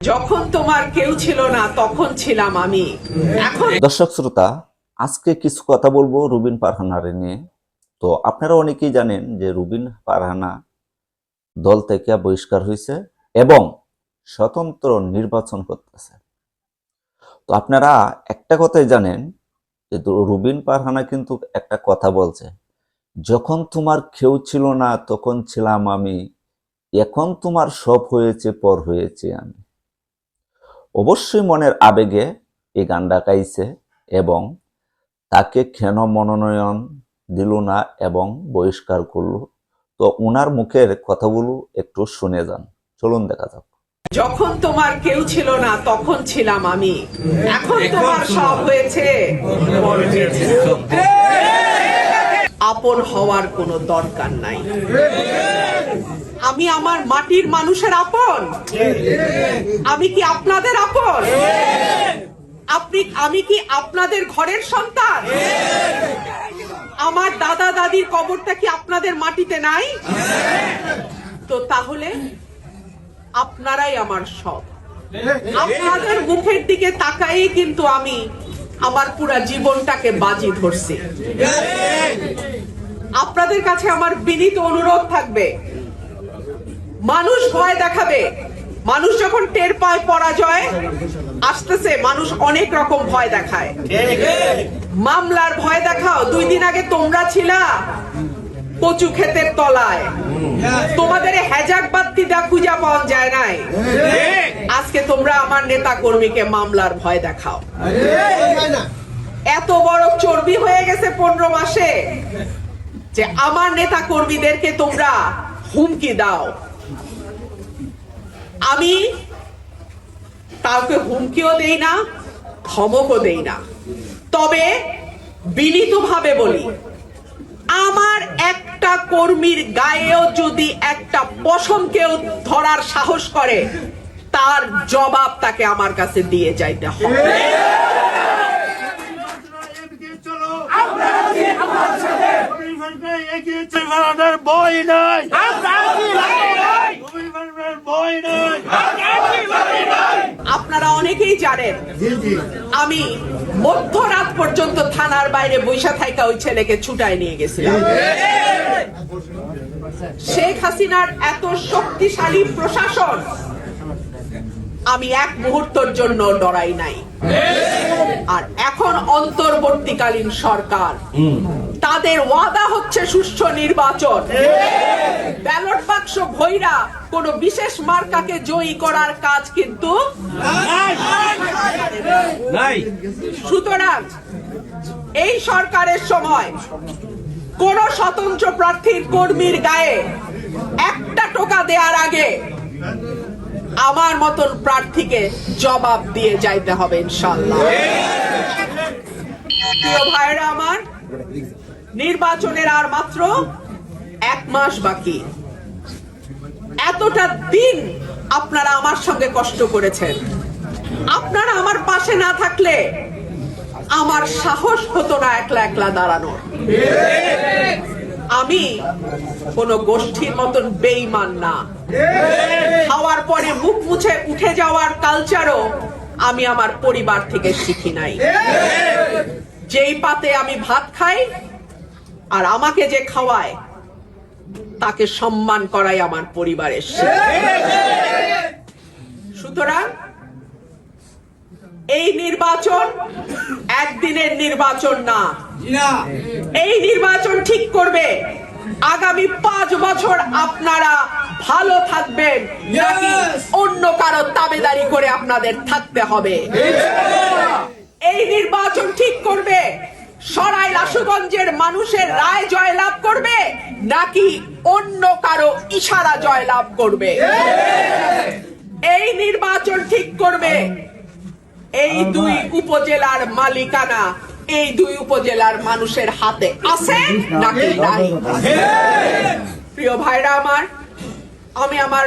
যখন তোমার কেউ ছিল না তখন ছিলাম আমি। এখন দর্শক শ্রোতা, আজকে কিছু কথা বলবো রুবিন ফারহানারে নিয়ে। তো আপনারা অনেকেই জানেন যে রুবিন ফারহানা দল থেকে বহিষ্কার হয়েছে এবং স্বতন্ত্র নির্বাচন করতেছে। তো আপনারা একটা কথাই জানেন যে রুবিন ফারহানা কিন্তু একটা কথা বলছে, যখন তোমার কেউ ছিল না তখন ছিলাম আমি, এখন তোমার সব হয়েছে পর হয়েছে আমি। অবশ্যই মনের আবেগে এই গানটা গাইছে এবং তাকে কেন মনোনয়ন দিল না এবং বহিষ্কার করলো। তো ওনার মুখের কথাগুলো একটু শুনে যান, চলুন দেখা যাক। যখন তোমার কেউ ছিল না তখন ছিলাম আমি, এখন তোমার সব হয়েছে পর হয়েছে। আপন হওয়ার কোনো দরকার নাই। আমি আমার মাটির মানুষের আপন। আমি কি আপনাদের আপন? আমি কি আপনাদের ঘরের সন্তান? আমার দাদা দাদির কবরটা কি আপনাদের মাটিতে নাই? তো তাহলে আপনারাই আমার সব। আপনাদের মুখের দিকে তাকাই কিন্তু আমি আমার পুরা জীবনটাকে বাজি ধরছি। আপনাদের কাছে আমার বিনীত অনুরোধ থাকবে, মানুষ ভয় দেখাবে, মানুষ যখন টের পায় পরাজয় আসতেছে, মানুষ অনেক রকম ভয় দেখায়। মামলার ভয় দেখাও। 2 দিন আগে তোমরা ছিলা কচু ক্ষেতের তলায়, তোমাদের হেজাক বাত্তি দা খুঁজা পাওয়া যায় নাই। আজকে তোমরা আমার নেতা কর্মীকে মামলার ভয় দেখাও। এত বড় চর্বি হয়ে গেছে 15 মাসে যে আমার নেতা কর্মীদেরকে তোমরা হুমকি দাও। আমি কাউকে হুমকিও দেই না, ধমকও দেই না। তবে বিনীতভাবে বলি, আমার একটা কর্মীর গায়েও যদি একটা পশম কেউ ধরার সাহস করে, তার জবাব তাকে আমার কাছে দিয়ে যাইতে হবে। আপনারা অনেকেই জানেন আমি মধ্যরাত পর্যন্ত থানার বাইরে বৈশা থাইকা ওই ছেলেকে ছুটায় নিয়ে গেছিলাম। শেখ হাসিনার এত শক্তিশালী প্রশাসন আমি এক মুহূর্তের জন্য ডরাই নাই। আর এখন অন্তর্বর্তীকালীন সরকার, তাদের ওয়াদা হচ্ছে সুষ্ঠু নির্বাচন। ব্যালট বাক্স ভৈরা কোন বিশেষ মার্কাকে জয়ী করার কাজ কিন্তু নাই। সুতরাং এই সরকারের সময় কোন স্বতন্ত্র প্রার্থীর কর্মীর গায়ে একটা টোকা দেওয়ার আগে আমার মতন প্রার্থীকে জবাব দিয়ে যাইতে হবে ইনশাআল্লাহ। প্রিয় ভাইরা আমার, নির্বাচনের আর মাত্র 1 মাস বাকি। এতটা দিন আপনারা আমার সঙ্গে কষ্ট করেছেন। আপনারা আমার পাশে না থাকলে আমার সাহস হতো না একলা একলা দাঁড়ানোর। আমি কোন গোষ্ঠীর মতন বেঈমান না। খাওয়ার পরে মুখ মুছে উঠে যাওয়ার কালচারও আমি আমার পরিবার থেকে শিখি নাই। যেই পাতে আমি ভাত খাই আর আমাকে যে খাওয়ায় তাকে সম্মান করাই আমার পরিবারের শিক্ষা। সুতরাং এই নির্বাচন একদিনের নির্বাচন না। এই নির্বাচন ঠিক করবে আগামী 5 বছর আপনারা ভালো থাকবেন নাকি অন্য কারো তাবেদারি করে আপনাদের থাকতে হবে। এই নির্বাচন ঠিক করবে সরাইল আশুগঞ্জের মানুষের রায় জয়লাভ করবে নাকি অন্য কারো ইশারা জয়লাভ করবে। এই নির্বাচন ঠিক করবে এই 2 উপজেলার মালিকানা এই 2 উপজেলার মানুষের হাতে আছে নাকি নাই। প্রিয় ভাইরা আমার, আমি আমার